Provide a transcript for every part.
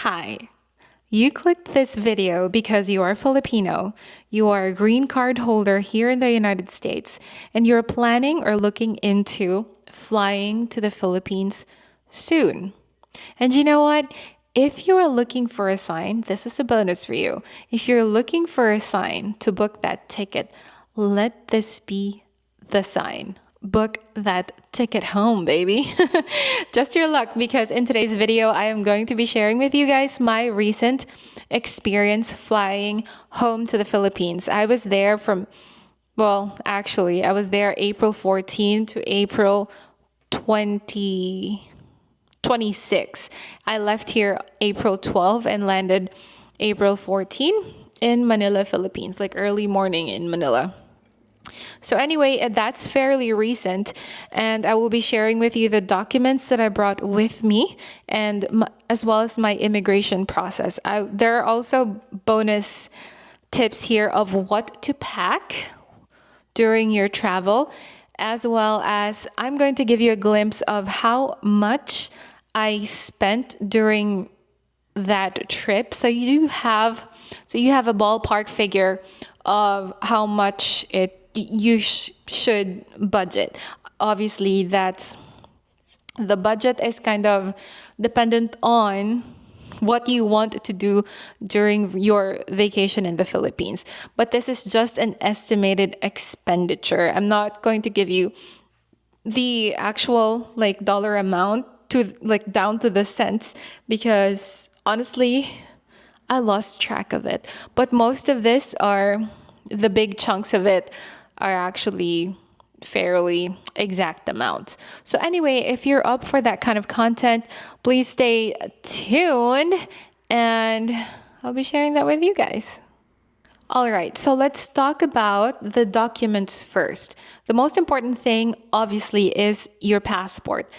Hi. You clicked this video because you are Filipino, you are a green card holder here in the United States, and you're planning or looking into flying to the Philippines soon. And you know what? If you are looking for a sign, this is a bonus for you. If you're looking for a sign to book that ticket, let this be the sign. Book that ticket home, baby. Just your luck, because in today's video, I am going to be sharing with you guys my recent experience flying home to the Philippines. I was there I was there April 14 to April 2026. I left here April 12 and landed April 14 in Manila, Philippines, like early morning in Manila. So anyway, that's fairly recent, and I will be sharing with you the documents that I brought with me, and as well as my immigration process. There are also bonus tips here of what to pack during your travel, as well as I'm going to give you a glimpse of how much I spent during that trip. So you have a ballpark figure of how much you should budget. Obviously, the budget is kind of dependent on what you want to do during your vacation in the Philippines. But this is just an estimated expenditure. I'm not going to give you the actual dollar amount to down to the cents, because honestly I lost track of it. But most of the big chunks of it are actually fairly exact amount. So anyway, if you're up for that kind of content, please stay tuned and I'll be sharing that with you guys. All right, so let's talk about the documents first. The most important thing, obviously, is your passport.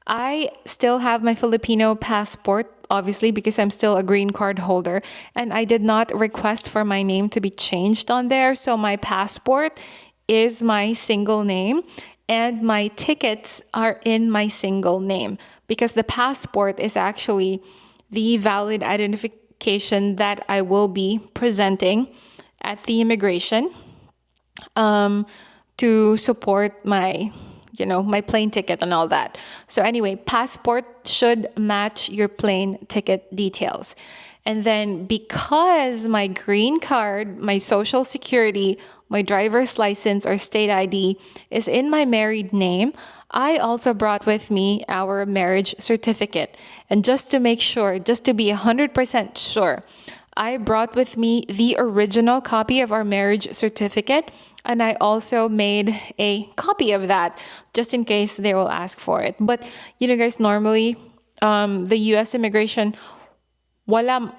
I still have my Filipino passport, obviously, because I'm still a green card holder, and I did not request for my name to be changed on there. So my passport is my single name, and my tickets are in my single name, because the passport is actually the valid identification that I will be presenting at the immigration to support my plane ticket and all that. So anyway, passport should match your plane ticket details. And then because my green card, my social security, my driver's license or state ID is in my married name, I also brought with me our marriage certificate. And just to make sure, just to be 100% sure, I brought with me the original copy of our marriage certificate, and I also made a copy of that just in case they will ask for it. But guys, normally the US immigration, wala,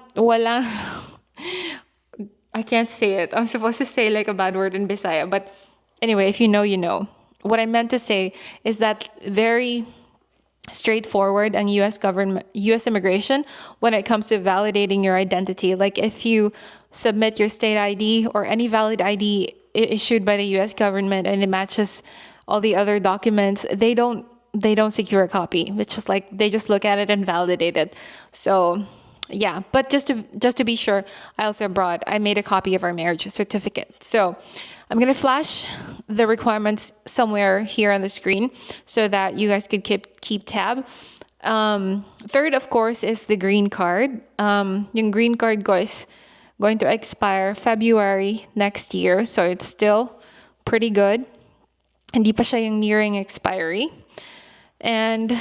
I can't say it. I'm supposed to say like a bad word in Bisaya, but anyway, if you know, you know. What I meant to say is that very straightforward ang US immigration when it comes to validating your identity. Like if you submit your state ID or any valid ID issued by the US government and it matches all the other documents, they don't secure a copy. It's just like they just look at it and validate it. So yeah, but just to be sure, I made a copy of our marriage certificate. So I'm going to flash the requirements somewhere here on the screen so that you guys could keep tab. Third, of course, is the green card. Yung green card ko is going to expire February next year, so it's still pretty good. Hindi pa siya yung nearing expiry. And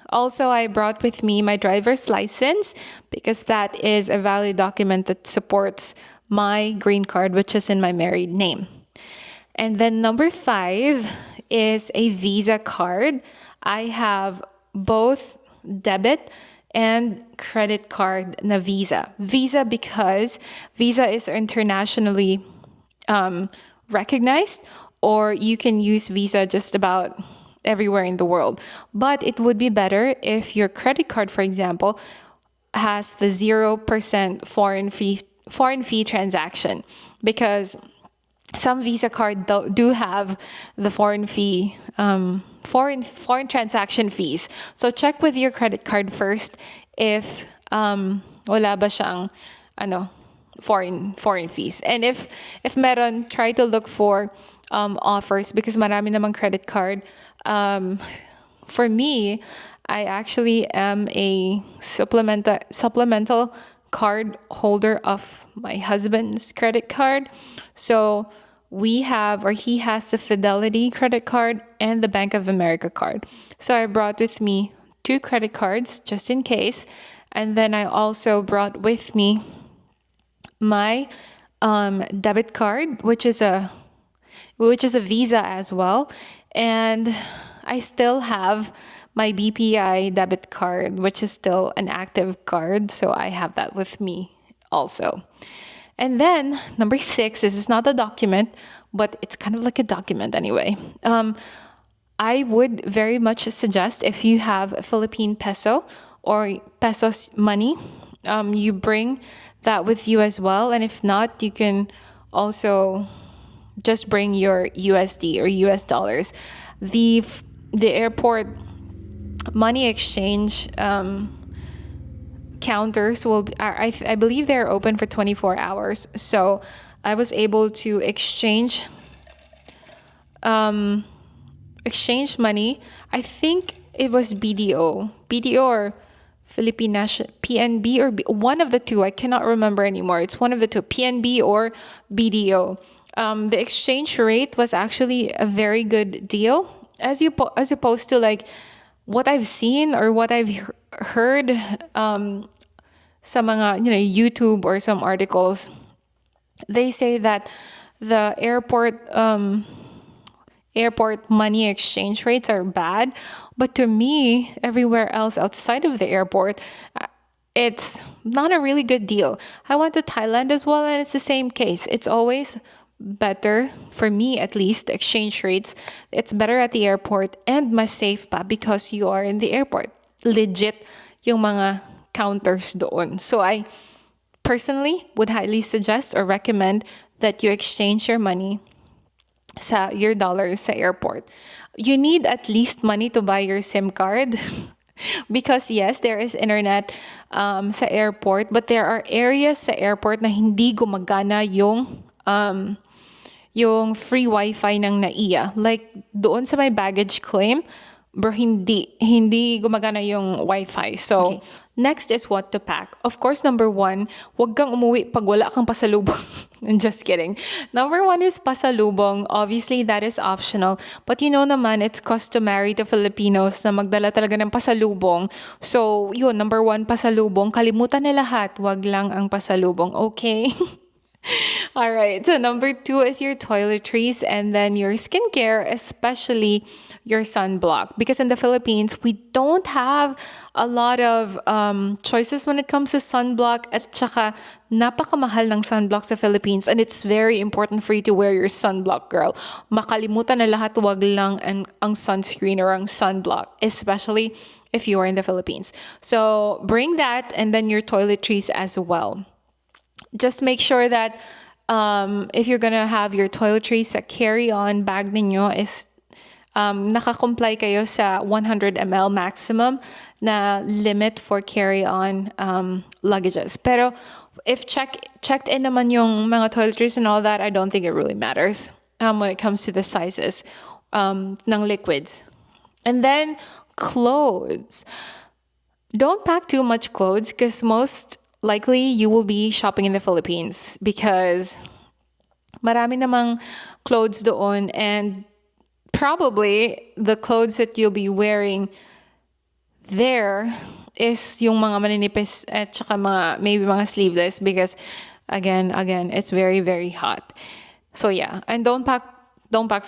also, I brought with me my driver's license because that is a valid document that supports my green card, which is in my married name. And then number 5 is a Visa card. I have both debit and credit card na Visa. Visa because Visa is internationally recognized, or you can use Visa just about everywhere in the world. But it would be better if your credit card, for example, has the 0% foreign fee transaction, because some Visa card do have the foreign transaction fees. So check with your credit card first if wala ba siyang ano, foreign fees. And if meron, try to look for offers because marami namang credit card. For me, I actually am a supplemental card holder of my husband's credit card. So we have, or he has, the Fidelity credit card and the Bank of America card. So I brought with me two credit cards just in case. And then I also brought with me my debit card, which is a Visa as well. And I still have my BPI debit card, which is still an active card. So I have that with me also. And then number 6, this is not a document, but it's kind of like a document anyway. I would very much suggest, if you have Philippine peso or pesos money, you bring that with you as well. And if not, you can also just bring your USD or US dollars. The airport money exchange counters I believe they're open for 24 hours. So I was able to exchange money. I think it was BDO or Philippine National, PNB, or one of the two. I cannot remember anymore. It's one of the two, PNB or BDO. The exchange rate was actually a very good deal, as opposed to like what I've seen or what I've heard sa mga YouTube or some articles. They say that the airport money exchange rates are bad. But to me, everywhere else outside of the airport, it's not a really good deal. I went to Thailand as well, and it's the same case. It's always better, for me at least, exchange rates. It's better at the airport and mas safe pa because you are in the airport. Legit yung mga counters doon. So I personally would highly suggest or recommend that you exchange your money, your dollars sa airport. You need at least money to buy your SIM card because yes, there is internet sa airport, but there are areas sa airport na hindi gumagana yung free wifi ng NAIA. Like doon sa may baggage claim, bro, hindi gumagana yung wifi. So okay. Next is what to pack. Of course, number 1, huwag kang umuwi pag wala kang pasalubong. I'm just kidding. Number 1 is pasalubong. Obviously, that is optional. But you know naman, it's customary to Filipinos na magdala talaga ng pasalubong. So, yun, number 1, pasalubong. Kalimutan na lahat. Wag lang ang pasalubong. Okay? All right. So number 2 is your toiletries and then your skincare, especially your sunblock. Because in the Philippines, we don't have a lot of choices when it comes to sunblock. At saka, napakamahal ng sunblock sa Philippines. And it's very important for you to wear your sunblock, girl. Makalimutan na lahat, wag lang ang sunscreen or ang sunblock. Especially if you are in the Philippines. So bring that and then your toiletries as well. Just make sure that if you're gonna have your toiletries sa carry-on bag ninyo is naka-comply kayo sa 100 ml maximum na limit for carry-on luggages. Pero if checked in naman yung mga toiletries and all that, I don't think it really matters when it comes to the sizes ng liquids. And then clothes. Don't pack too much clothes because most likely you will be shopping in the Philippines because marami namang clothes doon, and probably the clothes that you'll be wearing there is yung mga maninipis at saka maybe mga sleeveless because again it's very, very hot. So yeah, and don't pack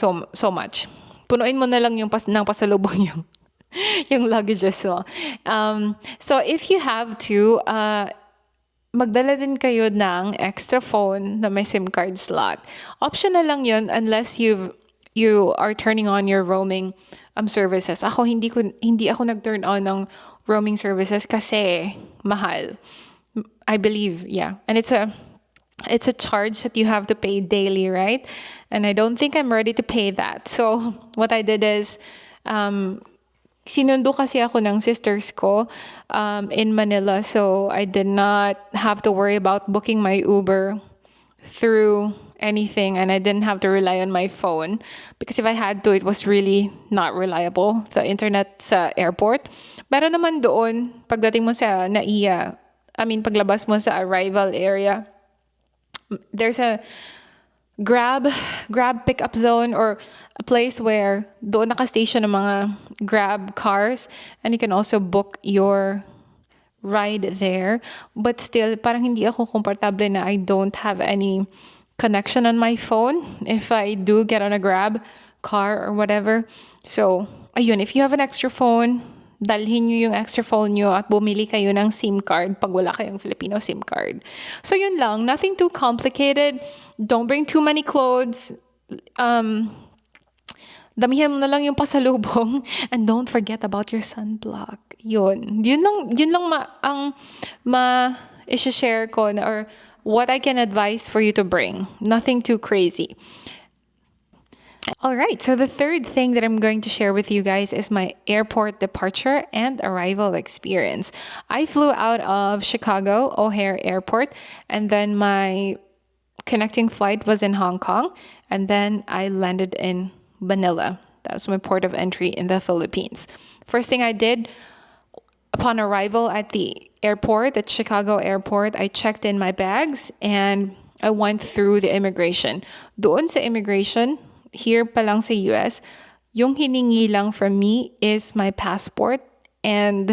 so much. Punuin mo na lang yung ng pasalubong yung luggages mo. So if you have to magdala din kayo ng extra phone na may SIM card slot. Optional lang yun unless you are turning on your roaming services. Ako hindi ako nag-turn on ng roaming services kasi mahal. I believe, yeah. And it's a charge that you have to pay daily, right? And I don't think I'm ready to pay that. So what I did is Sinundo kasi ako ng sisters ko in Manila, so I did not have to worry about booking my Uber through anything, and I didn't have to rely on my phone because if I had to, it was really not reliable, the internet sa airport. Pero naman doon, pagdating mo sa NAIA, I mean, paglabas mo sa arrival area, there's a grab pickup zone, or a place where doon naka-station ng mga grab cars, and you can also book your ride there. But still, parang hindi ako komportable na I don't have any connection on my phone if I do get on a grab car or whatever. So, ayun, if you have an extra phone, dalhin nyo yung extra phone nyo at bumili kayo ng SIM card pag wala kayong Filipino SIM card. So, yun lang. Nothing too complicated. Don't bring too many clothes. Damihan mo na lang yung pasalubong, and don't forget about your sunblock. Yun lang ang i-share ko or what I can advise for you to bring. Nothing too crazy. All right, so the third thing that I'm going to share with you guys is my airport departure and arrival experience. I flew out of Chicago O'Hare Airport, and then my connecting flight was in Hong Kong, and then I landed in Manila. That was my port of entry in the Philippines. First thing I did upon arrival at the airport, at Chicago Airport, I checked in my bags and I went through the immigration. Doon sa immigration, here pa lang sa US, yung hiningi lang from me is my passport, and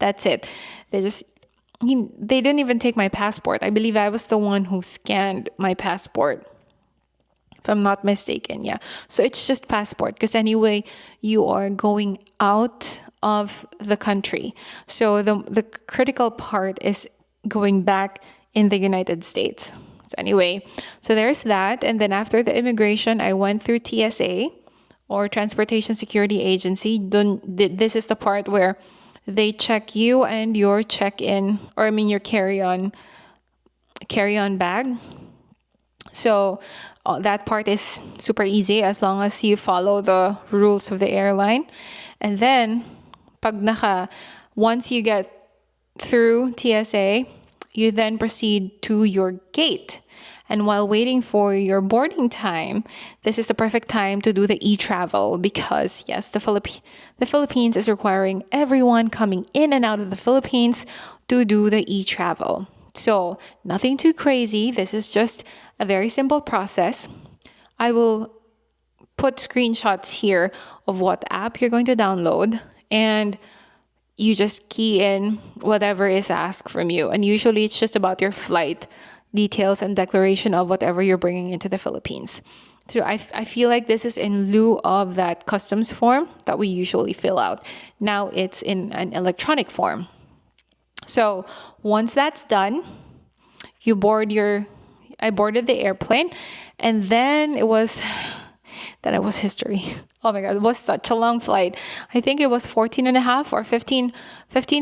that's it. They didn't even take my passport. I believe I was the one who scanned my passport, if I'm not mistaken. Yeah. So it's just passport, because anyway, you are going out of the country. So the critical part is going back in the United States. So anyway, so there's that. And then after the immigration, I went through TSA, or Transportation Security Agency. This is the part where they check you and your check-in, or I mean your carry-on bag. So that part is super easy as long as you follow the rules of the airline. And then, once you get through TSA, you then proceed to your gate. And while waiting for your boarding time, this is the perfect time to do the e-travel, because yes, the Philippines is requiring everyone coming in and out of the Philippines to do the e-travel. So nothing too crazy. This is just a very simple process. I will put screenshots here of what app you're going to download, and you just key in whatever is asked from you. And usually it's just about your flight details and declaration of whatever you're bringing into the Philippines. So I feel like this is in lieu of that customs form that we usually fill out. Now it's in an electronic form. So once that's done, I boarded the airplane, and then it was history. Oh my God, it was such a long flight. I think it was 14 and a half or 15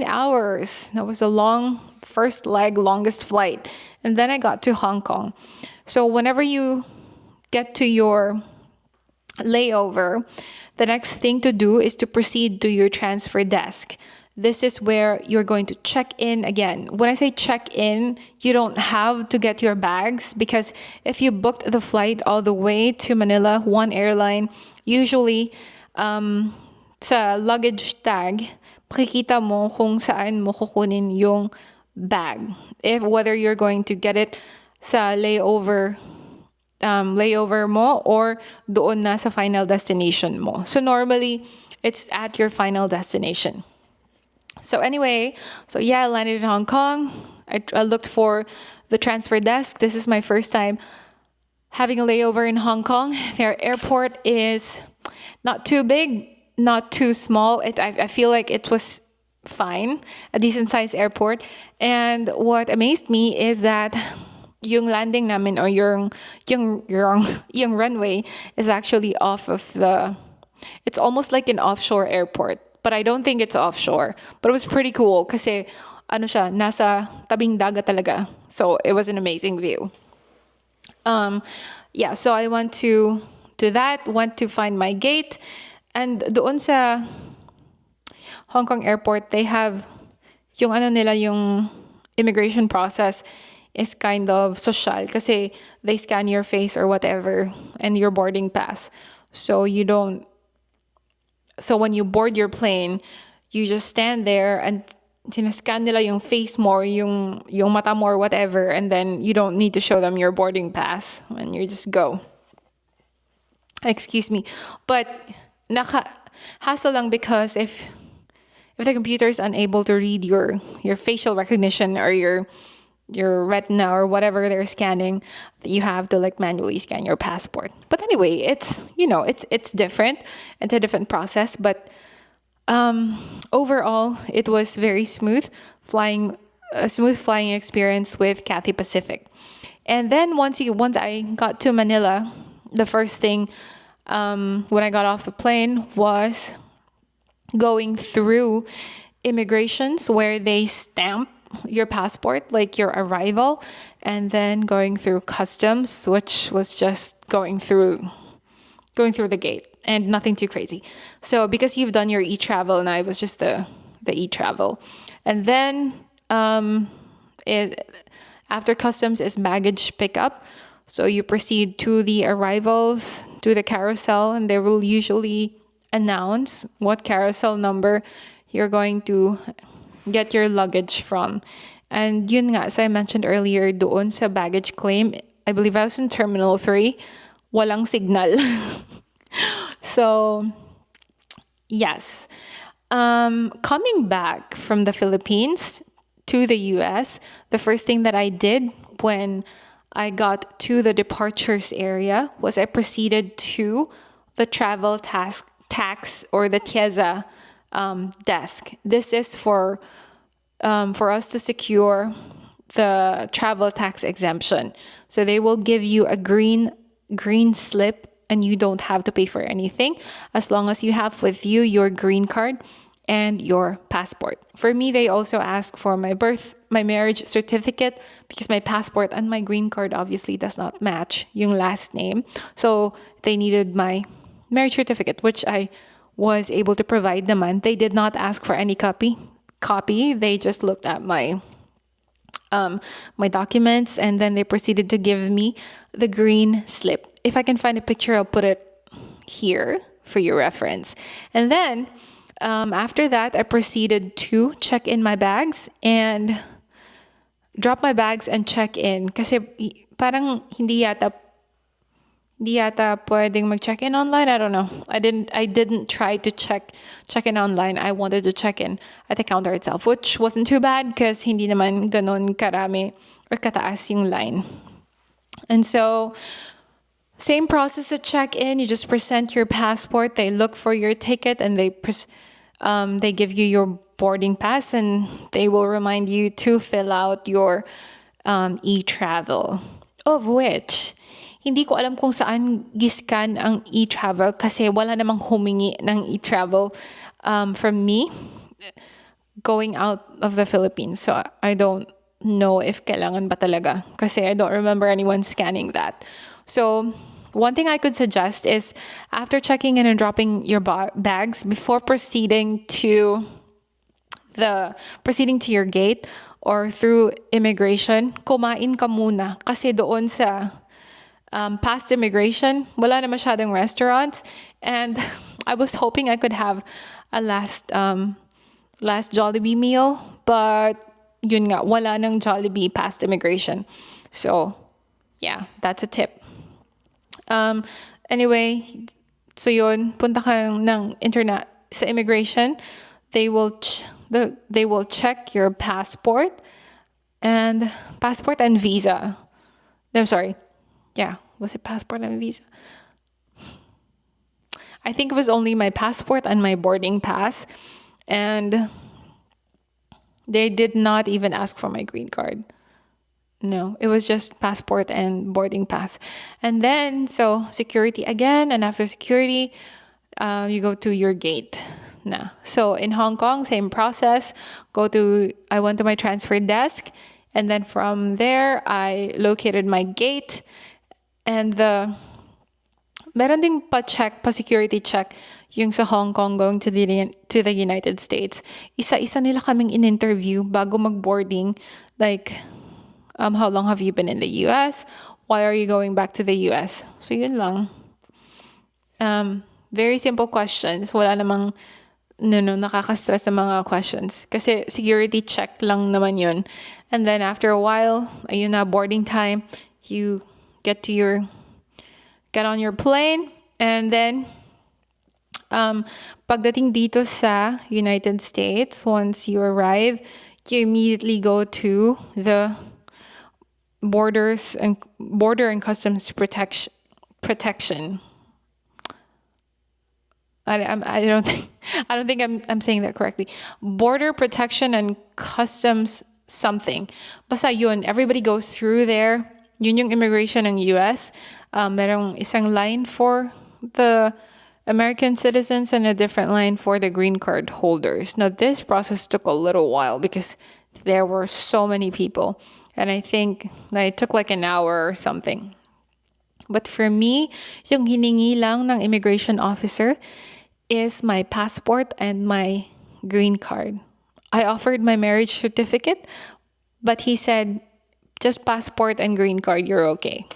hours. That was a long first leg, longest flight. And then I got to Hong Kong. So whenever you get to your layover, the next thing to do is to proceed to your transfer desk. This is where you're going to check in again. When I say check in, you don't have to get your bags, because if you booked the flight all the way to Manila, one airline, usually sa luggage tag, makikita mo kung saan mo kukunin yung bag. Whether you're going to get it sa layover mo, or doon na sa final destination mo. So normally, it's at your final destination. So anyway, I landed in Hong Kong. I looked for the transfer desk. This is my first time having a layover in Hong Kong. Their airport is not too big, not too small. I feel like it was fine, a decent sized airport. And what amazed me is that yung landing namin, or yung runway is actually off of it's almost like an offshore airport. But I don't think it's offshore. But it was pretty cool kasi nasa tabing dagat talaga. So it was an amazing view. So I went to that, went to find my gate, and doon sa Hong Kong airport, they have yung ano nila, yung immigration process is kind of social kasi they scan your face or whatever and your boarding pass. So when you board your plane, you just stand there and sinascan nila yung face mo, yung mata mo or whatever, and then you don't need to show them your boarding pass and you just go. Excuse me. But hassle lang because if the computer is unable to read your facial recognition or your retina or whatever they're scanning, you have to like manually scan your passport. But anyway, it's it's different. It's a different process, but overall it was very smooth flying, a smooth flying experience with Cathay Pacific. And then once I got to Manila, the first thing when I got off the plane was going through immigrations where they stamp your passport, like your arrival, and then going through customs, which was just going through the gate and nothing too crazy. So because you've done your e-travel and I was just the e-travel. And then after customs is baggage pickup. So you proceed to the arrivals, to the carousel, and they will usually announce what carousel number you're going to get your luggage from. And yun nga, as I mentioned earlier, doon sa baggage claim, I believe I was in Terminal 3, walang signal. So, yes. Coming back from the Philippines to the US, the first thing that I did when I got to the departures area was I proceeded to the travel tax or the TIEZA desk. This is for us to secure the travel tax exemption. So they will give you a green slip and you don't have to pay for anything as long as you have with you your green card and your passport. For me, they also ask for my marriage certificate because my passport and my green card obviously does not match yung last name. So they needed my marriage certificate, which I was able to provide them. And they did not ask for any copy. They just looked at my documents and then they proceeded to give me the green slip. If I can find a picture, I'll put it here for your reference. And then after that, I proceeded to check in my bags and drop my bags and check in. Kasi parang hindi yata pwedeng mag-check in online. I don't know. I didn't try to check in online. I wanted to check in at the counter itself, which wasn't too bad because hindi naman ganon karami or kataas yung line. And so, same process to check in. You just present your passport. They look for your ticket and they give you your boarding pass and they will remind you to fill out your e-travel. Of which, hindi ko alam kung saan giscan ang e-travel kasi wala namang humingi ng e-travel from me going out of the Philippines. So I don't know if kailangan ba talaga kasi I don't remember anyone scanning that. So one thing I could suggest is after checking in and dropping your bags, before proceeding to your gate or through immigration, kumain ka muna kasi doon sa past immigration, wala na masyadong restaurants, and I was hoping I could have a last Jollibee meal, but yun nga, wala nang Jollibee past immigration. So, yeah, that's a tip. Anyway, so yun, punta ka ng internet sa immigration, they will check your passport and visa. I'm sorry. Yeah, was it passport and visa? I think it was only my passport and my boarding pass. And they did not even ask for my green card. No, it was just passport and boarding pass. And then, so security again. And after security, you go to your gate. Nah. So in Hong Kong, same process. I went to my transfer desk. And then from there, I located my gate. And the Meron ding pa-check, pa-security check yung sa Hong Kong going to the United States. Isa-isa nila kaming in-interview bago mag-boarding. Like, how long have you been in the US? Why are you going back to the US? So, yun lang. Very simple questions. Wala namang nakaka-stress na mga questions. Kasi security check lang naman yun. And then after a while, ayun na, boarding time, you get on your plane, and then pagdating dito sa United States, once you arrive, you immediately go to the border and customs protection. I don't think I'm saying that correctly. Border protection and customs something. Basta yun, everybody goes through there. Yun yung immigration ng US. Merong isang line for the American citizens and a different line for the green card holders. Now, this process took a little while because there were so many people. And I think that it took like an hour or something. But for me, yung hiningi lang ng immigration officer is my passport and my green card. I offered my marriage certificate, but he said, just passport and green card, you're okay.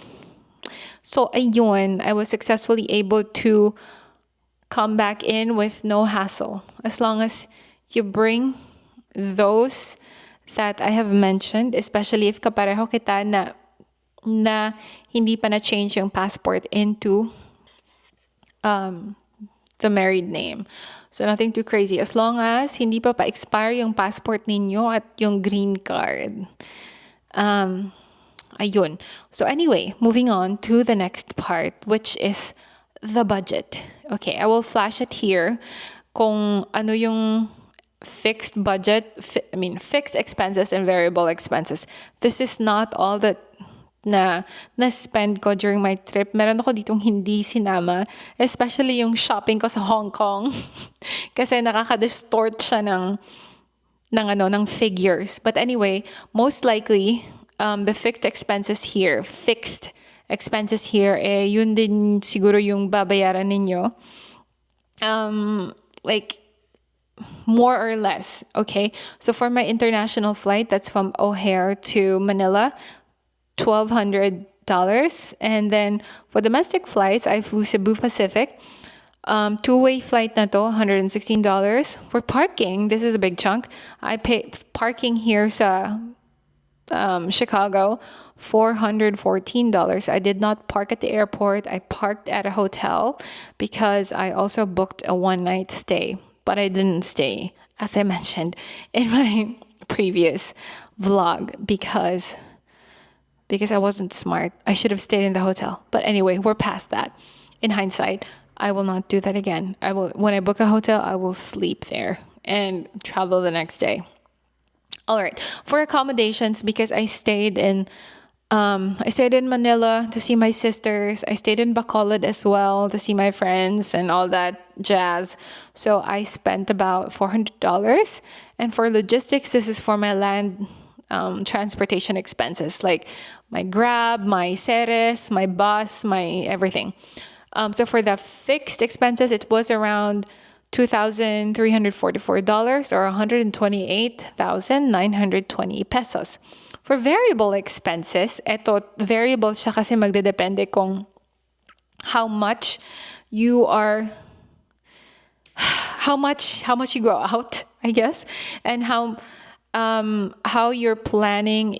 So, ayun, I was successfully able to come back in with no hassle. As long as you bring those that I have mentioned, especially if kapareho kita na hindi pa na-change yung passport into the married name. So, nothing too crazy. As long as hindi pa pa-expire yung passport ninyo at yung green card. Ayun. So, anyway, moving on to the next part, which is the budget. Okay, I will flash it here kung ano yung fixed budget, fixed expenses and variable expenses. This is not all that na-spend ko during my trip. Meron ako ditong hindi sinama, especially yung shopping ko sa Hong Kong. Kasi nakaka-distort siya ng figures. But anyway, most likely, the fixed expenses here, yun din siguro yung babayaran ninyo. Like, more or less, okay? So for my international flight, that's from O'Hare to Manila, $1,200. And then for domestic flights, I flew Cebu Pacific. Two-way flight na to, $116. For parking, this is a big chunk. I paid parking here sa Chicago, $414. I did not park at the airport. I parked at a hotel because I also booked a one-night stay. But I didn't stay, as I mentioned in my previous vlog, because I wasn't smart. I should have stayed in the hotel. But anyway, we're past that. In hindsight, I will not do that again. When I book a hotel, I will sleep there and travel the next day. All right. For accommodations, because I stayed in Manila to see my sisters. I stayed in Bacolod as well to see my friends and all that jazz. So I spent about $400. And for logistics, this is for my land transportation expenses, like my Grab, my Ceres, my bus, my everything. So for the fixed expenses, it was around $2,344 or 128,920 pesos. For variable expenses, variable siya kasi magdedepende kung how much you go out, I guess, and how you're planning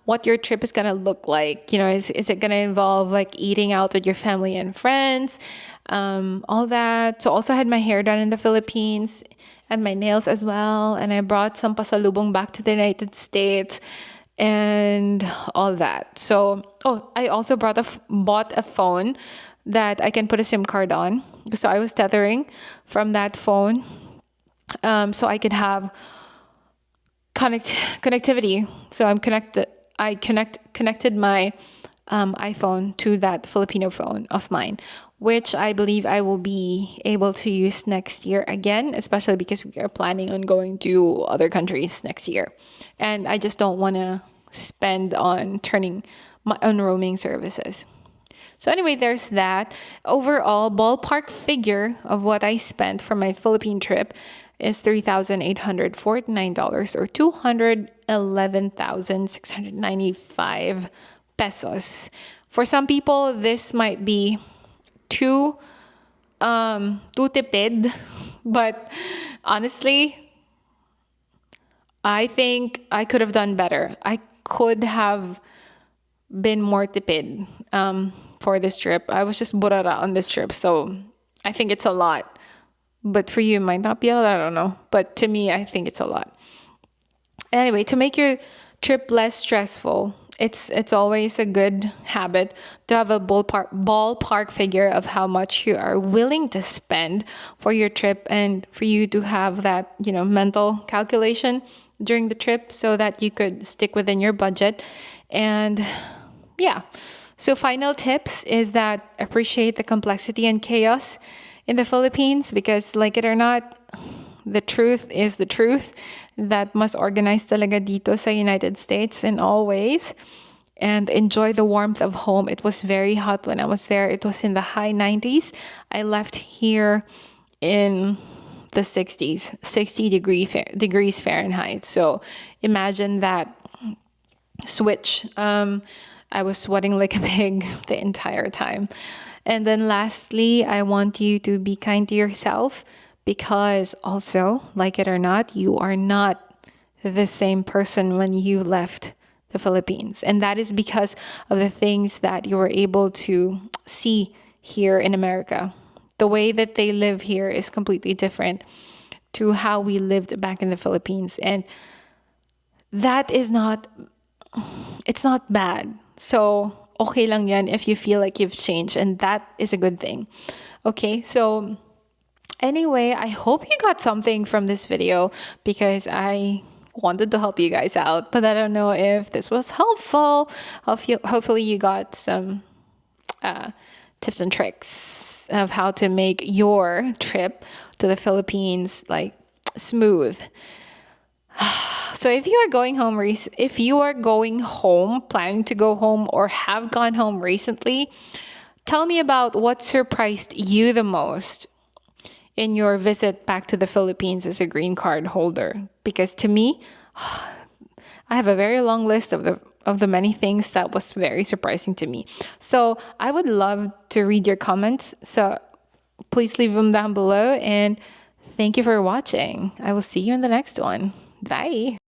what your trip is gonna look like. Is it gonna involve like eating out with your family and friends, all that. So also had my hair done in the Philippines and my nails as well, and I brought some pasalubong back to the United States and all that. So I also bought a phone that I can put a SIM card on, so I was tethering from that phone, so I could have connectivity. So I connected my iPhone to that Filipino phone of mine, which I believe I will be able to use next year again, especially because we are planning on going to other countries next year. And I just don't want to spend on turning my own roaming services. So anyway, there's that. Overall, ballpark figure of what I spent for my Philippine trip is $3,849 or 211,695 pesos. For some people, this might be too too tipid, but honestly, I think I could have done better. I could have been more tipid for this trip. I was just burara on this trip, so I think it's a lot. But for you, it might not be a lot. I don't know. But to me, I think it's a lot. Anyway, to make your trip less stressful, it's always a good habit to have a ballpark figure of how much you are willing to spend for your trip, and for you to have that, mental calculation during the trip so that you could stick within your budget. And yeah. So final tips is that appreciate the complexity and chaos in the Philippines, because like it or not, the truth is the truth. That mas organized talaga dito sa United States in all ways. And enjoy the warmth of home. It was very hot when I was there. It was in the high 90s. I left here in the 60s, 60 degrees Fahrenheit. So imagine that switch. I was sweating like a pig the entire time. And then lastly, I want you to be kind to yourself, because also, like it or not, you are not the same person when you left the Philippines. And that is because of the things that you were able to see here in America. The way that they live here is completely different to how we lived back in the Philippines. And that is not, it's not bad. So, okay lang yan if you feel like you've changed. And that is a good thing. Okay, so anyway, I hope you got something from this video, because I wanted to help you guys out, but I don't know if this was helpful. Hopefully you got some tips and tricks of how to make your trip to the Philippines like smooth. So if you are going home, planning to go home, or have gone home recently, tell me about what surprised you the most in your visit back to the Philippines as a green card holder. Because to me, I have a very long list of the many things that was very surprising to me. So I would love to read your comments. So please leave them down below. And thank you for watching. I will see you in the next one. Bye.